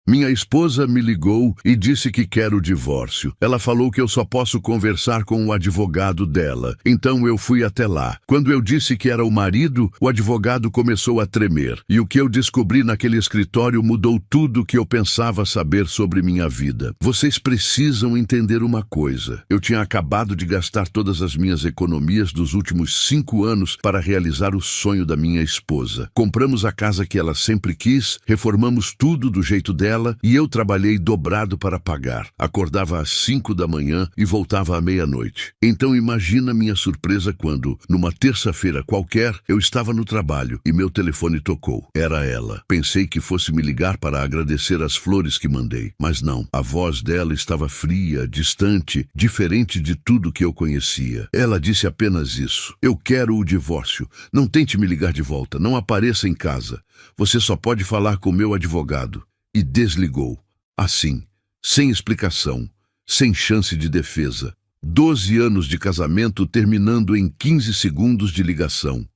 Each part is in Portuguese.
Minha esposa me ligou e disse que quer o divórcio. Ela falou que eu só posso conversar com o advogado dela. Então eu fui até lá. Quando eu disse que era o marido, o advogado começou a tremer. E o que eu descobri naquele escritório mudou tudo o que eu pensava saber sobre minha vida. Vocês precisam entender uma coisa. Eu tinha acabado de gastar todas as minhas economias dos últimos 5 anos para realizar o sonho da minha esposa. Compramos a casa que ela sempre quis, reformamos tudo do jeito dela, e eu trabalhei dobrado para pagar. Acordava às 5 da manhã e voltava à meia-noite. Então imagina minha surpresa quando, numa terça-feira qualquer, eu estava no trabalho e meu telefone tocou. Era ela. Pensei que fosse me ligar para agradecer as flores que mandei. Mas não. A voz dela estava fria, distante, diferente de tudo que eu conhecia. Ela disse apenas isso. Eu quero o divórcio. Não tente me ligar de volta. Não apareça em casa. Você só pode falar com meu advogado. E desligou. Assim, sem explicação, sem chance de defesa. 12 anos de casamento terminando em 15 segundos de ligação.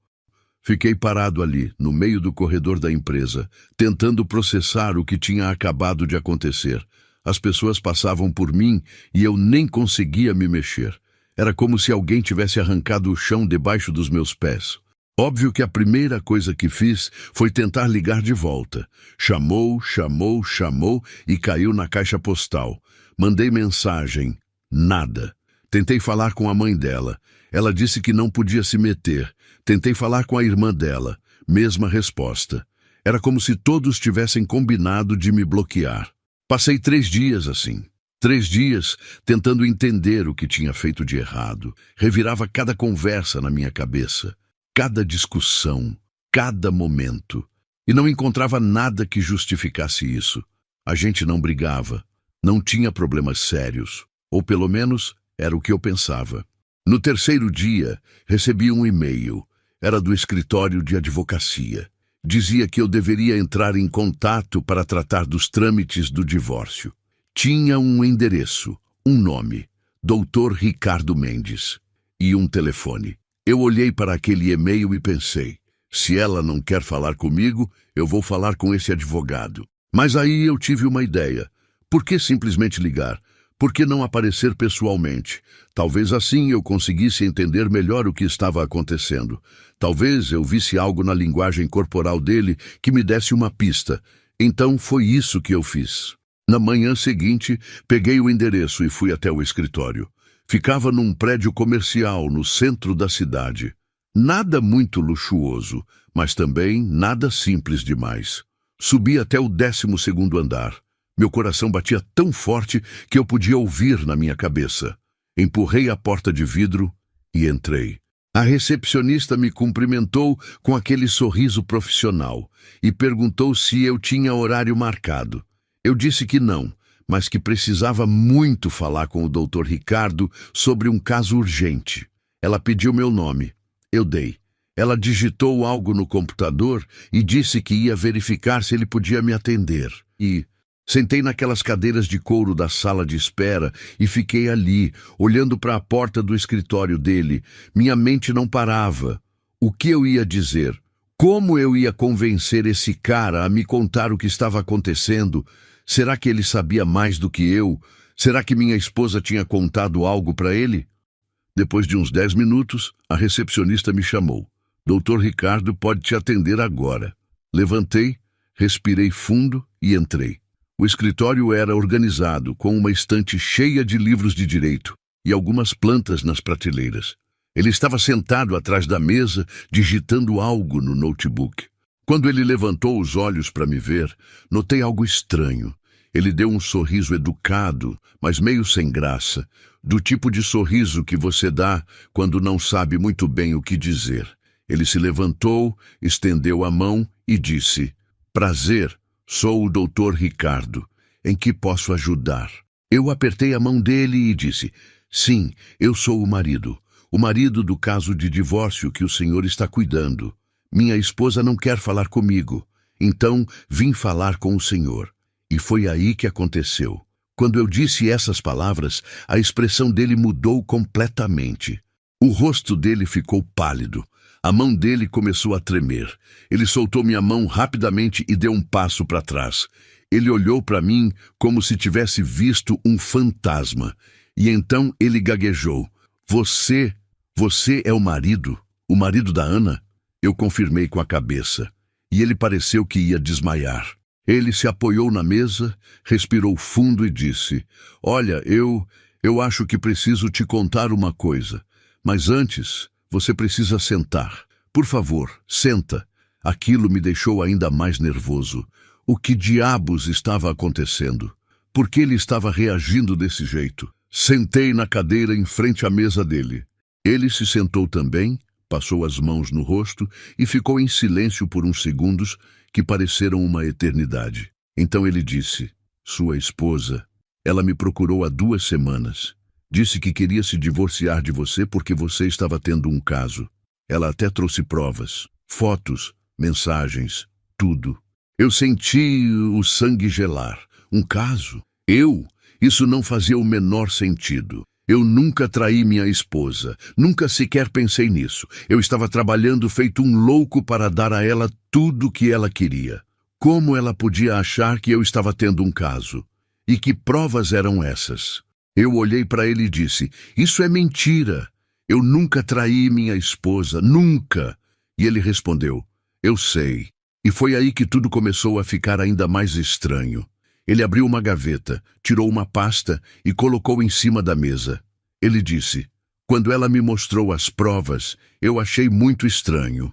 Fiquei parado ali, no meio do corredor da empresa, tentando processar o que tinha acabado de acontecer. As pessoas passavam por mim e eu nem conseguia me mexer. Era como se alguém tivesse arrancado o chão debaixo dos meus pés. Óbvio que a primeira coisa que fiz foi tentar ligar de volta. Chamou e caiu na caixa postal. Mandei mensagem. Nada. Tentei falar com a mãe dela. Ela disse que não podia se meter. Tentei falar com a irmã dela. Mesma resposta. Era como se todos tivessem combinado de me bloquear. Passei 3 dias assim. 3 dias tentando entender o que tinha feito de errado. Revirava cada conversa na minha cabeça. Cada discussão, cada momento, e não encontrava nada que justificasse isso. A gente não brigava, não tinha problemas sérios, ou pelo menos era o que eu pensava. No 3º dia, recebi um e-mail. Era do escritório de advocacia. Dizia que eu deveria entrar em contato para tratar dos trâmites do divórcio. Tinha um endereço, um nome, Dr. Ricardo Mendes, e um telefone. Eu olhei para aquele e-mail e pensei, se ela não quer falar comigo, eu vou falar com esse advogado. Mas aí eu tive uma ideia. Por que simplesmente ligar? Por que não aparecer pessoalmente? Talvez assim eu conseguisse entender melhor o que estava acontecendo. Talvez eu visse algo na linguagem corporal dele que me desse uma pista. Então foi isso que eu fiz. Na manhã seguinte, peguei o endereço e fui até o escritório. Ficava num prédio comercial no centro da cidade. Nada muito luxuoso, mas também nada simples demais. Subi até o 12º andar. Meu coração batia tão forte que eu podia ouvir na minha cabeça. Empurrei a porta de vidro e entrei. A recepcionista me cumprimentou com aquele sorriso profissional e perguntou se eu tinha horário marcado. Eu disse que não, mas que precisava muito falar com o Dr. Ricardo sobre um caso urgente. Ela pediu meu nome. Eu dei. Ela digitou algo no computador e disse que ia verificar se ele podia me atender. E sentei naquelas cadeiras de couro da sala de espera e fiquei ali, olhando para a porta do escritório dele. Minha mente não parava. O que eu ia dizer? Como eu ia convencer esse cara a me contar o que estava acontecendo? Será que ele sabia mais do que eu? Será que minha esposa tinha contado algo para ele? Depois de uns 10 minutos, a recepcionista me chamou. Dr. Ricardo pode te atender agora. Levantei, respirei fundo e entrei. O escritório era organizado, com uma estante cheia de livros de direito e algumas plantas nas prateleiras. Ele estava sentado atrás da mesa, digitando algo no notebook. Quando ele levantou os olhos para me ver, notei algo estranho. Ele deu um sorriso educado, mas meio sem graça, do tipo de sorriso que você dá quando não sabe muito bem o que dizer. Ele se levantou, estendeu a mão e disse: "Prazer, sou o Dr. Ricardo. Em que posso ajudar?" Eu apertei a mão dele e disse: "Sim, eu sou o marido do caso de divórcio que o senhor está cuidando. Minha esposa não quer falar comigo, então vim falar com o senhor." E foi aí que aconteceu. Quando eu disse essas palavras, a expressão dele mudou completamente. O rosto dele ficou pálido. A mão dele começou a tremer. Ele soltou minha mão rapidamente e deu um passo para trás. Ele olhou para mim como se tivesse visto um fantasma. E então ele gaguejou. Você é o marido da Ana? Eu confirmei com a cabeça. E ele pareceu que ia desmaiar. Ele se apoiou na mesa, respirou fundo e disse: Olha, eu acho que preciso te contar uma coisa. Mas antes, você precisa sentar. Por favor, senta. Aquilo me deixou ainda mais nervoso. O que diabos estava acontecendo? Por que ele estava reagindo desse jeito? Sentei na cadeira em frente à mesa dele. Ele se sentou também, passou as mãos no rosto e ficou em silêncio por uns segundos que pareceram uma eternidade. Então ele disse: Sua esposa, ela me procurou há 2 semanas. Disse que queria se divorciar de você porque você estava tendo um caso. Ela até trouxe provas, fotos, mensagens, tudo. Eu senti o sangue gelar. Um caso? Isso não fazia o menor sentido. Eu nunca traí minha esposa, nunca sequer pensei nisso. Eu estava trabalhando feito um louco para dar a ela tudo o que ela queria. Como ela podia achar que eu estava tendo um caso? E que provas eram essas? Eu olhei para ele e disse: Isso é mentira. Eu nunca traí minha esposa, nunca. E ele respondeu: Eu sei. E foi aí que tudo começou a ficar ainda mais estranho. Ele abriu uma gaveta, tirou uma pasta e colocou em cima da mesa. Ele disse: Quando ela me mostrou as provas, eu achei muito estranho.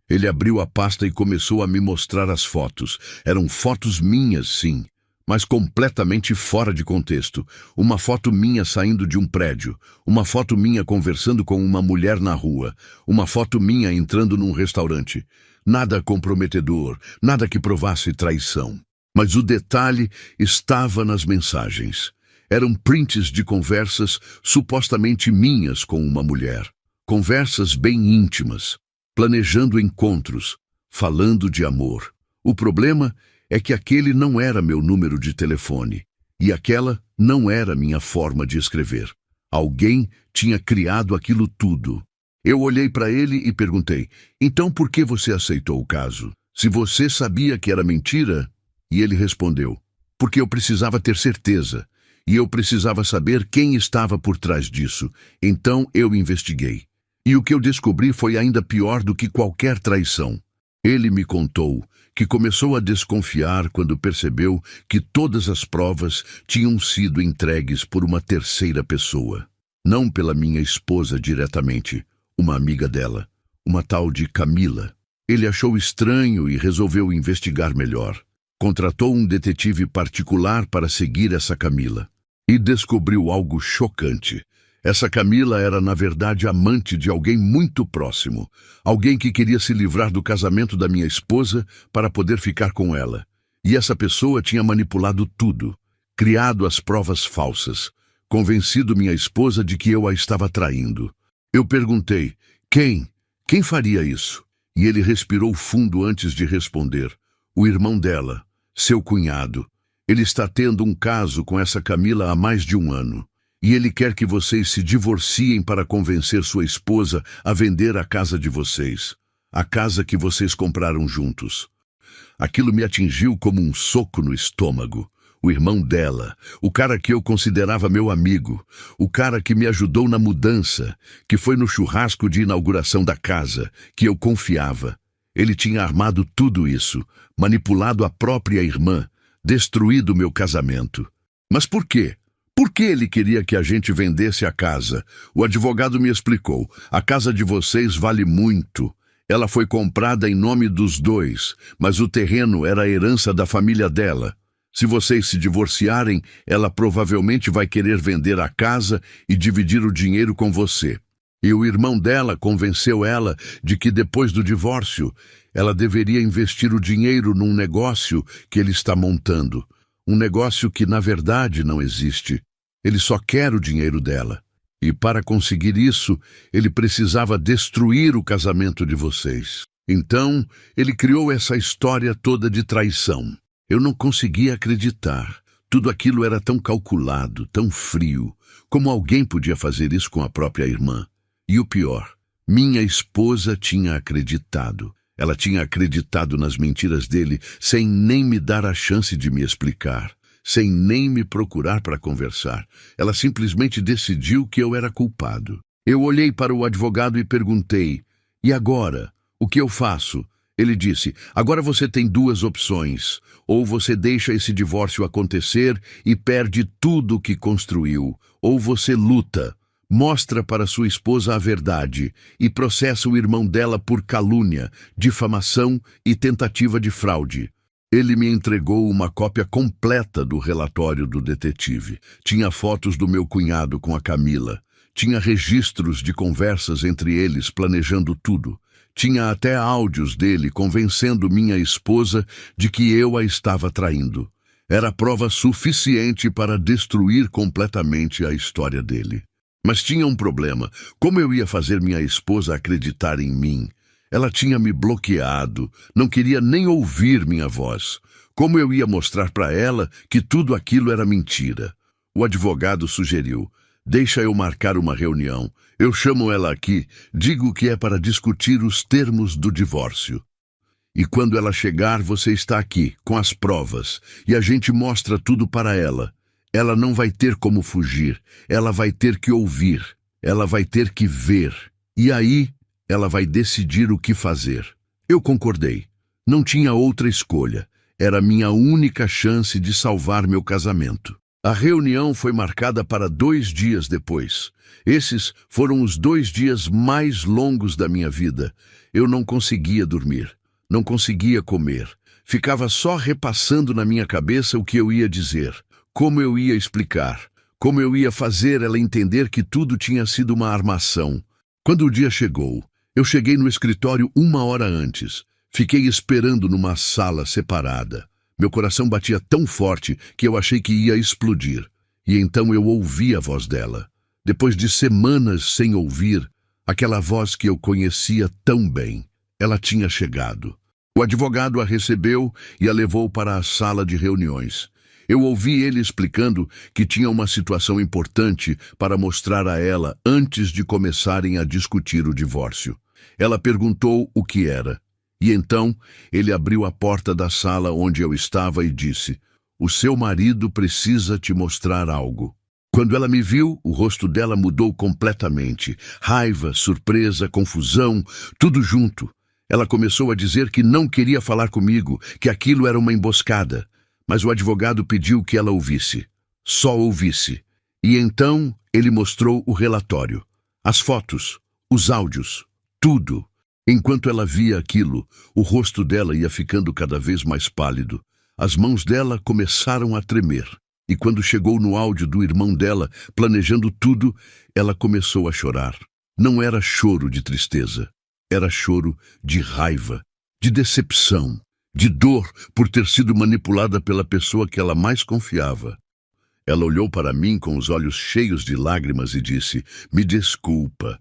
Ele abriu a pasta e começou a me mostrar as fotos. Eram fotos minhas, sim, mas completamente fora de contexto. Uma foto minha saindo de um prédio, uma foto minha conversando com uma mulher na rua, uma foto minha entrando num restaurante. Nada comprometedor, nada que provasse traição. Mas o detalhe estava nas mensagens. Eram prints de conversas supostamente minhas com uma mulher. Conversas bem íntimas, planejando encontros, falando de amor. O problema é que aquele não era meu número de telefone, e aquela não era minha forma de escrever. Alguém tinha criado aquilo tudo. Eu olhei para ele e perguntei: Então por que você aceitou o caso? Se você sabia que era mentira? E ele respondeu: Porque eu precisava ter certeza, e eu precisava saber quem estava por trás disso. Então eu investiguei. E o que eu descobri foi ainda pior do que qualquer traição. Ele me contou que começou a desconfiar quando percebeu que todas as provas tinham sido entregues por uma terceira pessoa. Não pela minha esposa diretamente, uma amiga dela, uma tal de Camila. Ele achou estranho e resolveu investigar melhor. Contratou um detetive particular para seguir essa Camila. E descobriu algo chocante. Essa Camila era, na verdade, amante de alguém muito próximo. Alguém que queria se livrar do casamento da minha esposa para poder ficar com ela. E essa pessoa tinha manipulado tudo, criado as provas falsas, convencido minha esposa de que eu a estava traindo. Eu perguntei: Quem? Quem faria isso? E ele respirou fundo antes de responder: O irmão dela, seu cunhado. Ele está tendo um caso com essa Camila há mais de 1 ano. E ele quer que vocês se divorciem para convencer sua esposa a vender a casa de vocês. A casa que vocês compraram juntos. Aquilo me atingiu como um soco no estômago. O irmão dela, o cara que eu considerava meu amigo, o cara que me ajudou na mudança, que foi no churrasco de inauguração da casa, que eu confiava. Ele tinha armado tudo isso, manipulado a própria irmã, destruído meu casamento. Mas por quê? Por que ele queria que a gente vendesse a casa? O advogado me explicou: A casa de vocês vale muito. Ela foi comprada em nome dos dois, mas o terreno era a herança da família dela. Se vocês se divorciarem, ela provavelmente vai querer vender a casa e dividir o dinheiro com você. E o irmão dela convenceu ela de que depois do divórcio, ela deveria investir o dinheiro num negócio que ele está montando. Um negócio que, na verdade, não existe. Ele só quer o dinheiro dela. E para conseguir isso, ele precisava destruir o casamento de vocês. Então, ele criou essa história toda de traição. Eu não conseguia acreditar. Tudo aquilo era tão calculado, tão frio. Como alguém podia fazer isso com a própria irmã? E o pior, minha esposa tinha acreditado. Ela tinha acreditado nas mentiras dele sem nem me dar a chance de me explicar, sem nem me procurar para conversar. Ela simplesmente decidiu que eu era culpado. Eu olhei para o advogado e perguntei: "E agora? O que eu faço?" Ele disse: "Agora você tem duas opções. Ou você deixa esse divórcio acontecer e perde tudo o que construiu, ou você luta, mostra para sua esposa a verdade e processa o irmão dela por calúnia, difamação e tentativa de fraude." Ele me entregou uma cópia completa do relatório do detetive. Tinha fotos do meu cunhado com a Camila. Tinha registros de conversas entre eles planejando tudo. Tinha até áudios dele convencendo minha esposa de que eu a estava traindo. Era prova suficiente para destruir completamente a história dele. Mas tinha um problema. Como eu ia fazer minha esposa acreditar em mim? Ela tinha me bloqueado, não queria nem ouvir minha voz. Como eu ia mostrar para ela que tudo aquilo era mentira? O advogado sugeriu: "Deixa eu marcar uma reunião. Eu chamo ela aqui, digo que é para discutir os termos do divórcio. E quando ela chegar, você está aqui, com as provas, e a gente mostra tudo para ela. Ela não vai ter como fugir, ela vai ter que ouvir, ela vai ter que ver. E aí, ela vai decidir o que fazer." Eu concordei. Não tinha outra escolha. Era minha única chance de salvar meu casamento. A reunião foi marcada para 2 dias depois. Esses foram os 2 dias mais longos da minha vida. Eu não conseguia dormir, não conseguia comer. Ficava só repassando na minha cabeça o que eu ia dizer, como eu ia explicar, como eu ia fazer ela entender que tudo tinha sido uma armação. Quando o dia chegou, eu cheguei no escritório 1 hora antes. Fiquei esperando numa sala separada. Meu coração batia tão forte que eu achei que ia explodir. E então eu ouvi a voz dela. Depois de semanas sem ouvir, aquela voz que eu conhecia tão bem. Ela tinha chegado. O advogado a recebeu e a levou para a sala de reuniões. Eu ouvi ele explicando que tinha uma situação importante para mostrar a ela antes de começarem a discutir o divórcio. Ela perguntou o que era. E então ele abriu a porta da sala onde eu estava e disse: "O seu marido precisa te mostrar algo." Quando ela me viu, o rosto dela mudou completamente. Raiva, surpresa, confusão, tudo junto. Ela começou a dizer que não queria falar comigo, que aquilo era uma emboscada. Mas o advogado pediu que ela ouvisse. Só ouvisse. E então ele mostrou o relatório, as fotos, os áudios, tudo. Enquanto ela via aquilo, o rosto dela ia ficando cada vez mais pálido. As mãos dela começaram a tremer. E quando chegou no áudio do irmão dela, planejando tudo, ela começou a chorar. Não era choro de tristeza. Era choro de raiva, de decepção, de dor por ter sido manipulada pela pessoa que ela mais confiava. Ela olhou para mim com os olhos cheios de lágrimas e disse: me desculpa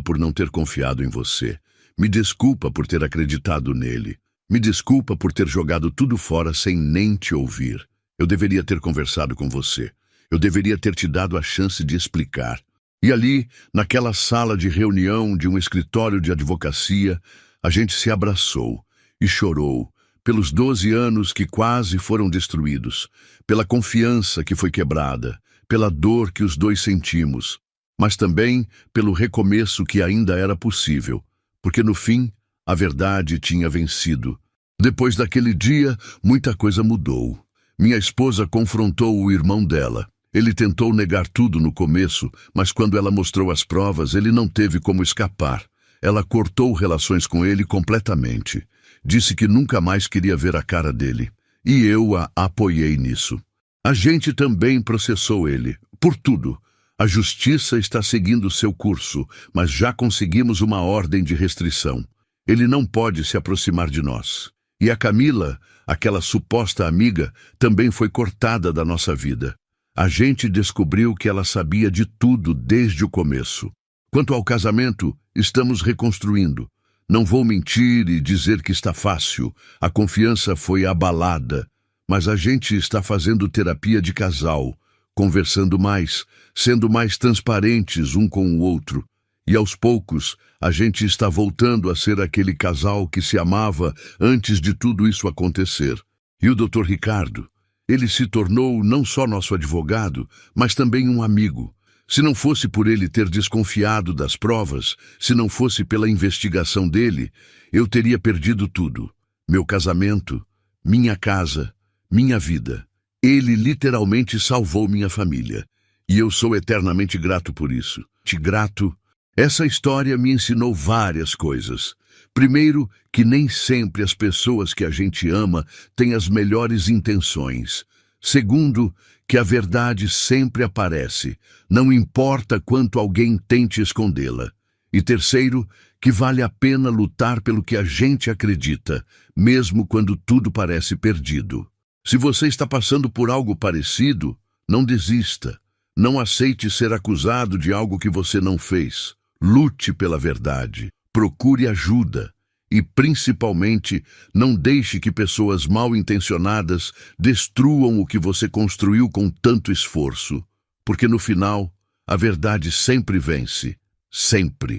por não ter confiado em você. Me desculpa por ter acreditado nele. Me desculpa por ter jogado tudo fora sem nem te ouvir. Eu deveria ter conversado com você. Eu deveria ter te dado a chance de explicar." E ali, naquela sala de reunião de um escritório de advocacia, a gente se abraçou e chorou pelos 12 anos que quase foram destruídos, pela confiança que foi quebrada, pela dor que os dois sentimos, mas também pelo recomeço que ainda era possível, porque no fim a verdade tinha vencido. Depois daquele dia, muita coisa mudou. Minha esposa confrontou o irmão dela. Ele tentou negar tudo no começo, mas quando ela mostrou as provas, ele não teve como escapar. Ela cortou relações com ele completamente. Disse que nunca mais queria ver a cara dele. E eu a apoiei nisso. A gente também processou ele. Por tudo. A justiça está seguindo seu curso, mas já conseguimos uma ordem de restrição. Ele não pode se aproximar de nós. E a Camila, aquela suposta amiga, também foi cortada da nossa vida. A gente descobriu que ela sabia de tudo desde o começo. Quanto ao casamento, estamos reconstruindo. Não vou mentir e dizer que está fácil. A confiança foi abalada. Mas a gente está fazendo terapia de casal, conversando mais, sendo mais transparentes um com o outro. E aos poucos, a gente está voltando a ser aquele casal que se amava antes de tudo isso acontecer. E o Dr. Ricardo, ele se tornou não só nosso advogado, mas também um amigo. Se não fosse por ele ter desconfiado das provas, se não fosse pela investigação dele, eu teria perdido tudo. Meu casamento, minha casa, minha vida. Ele literalmente salvou minha família. E eu sou eternamente grato por isso. Grato. Essa história me ensinou várias coisas. Primeiro, que nem sempre as pessoas que a gente ama têm as melhores intenções. Segundo, que a verdade sempre aparece, não importa quanto alguém tente escondê-la. E terceiro, que vale a pena lutar pelo que a gente acredita, mesmo quando tudo parece perdido. Se você está passando por algo parecido, não desista. Não aceite ser acusado de algo que você não fez. Lute pela verdade. Procure ajuda. E, principalmente, não deixe que pessoas mal intencionadas destruam o que você construiu com tanto esforço. Porque, no final, a verdade sempre vence. Sempre.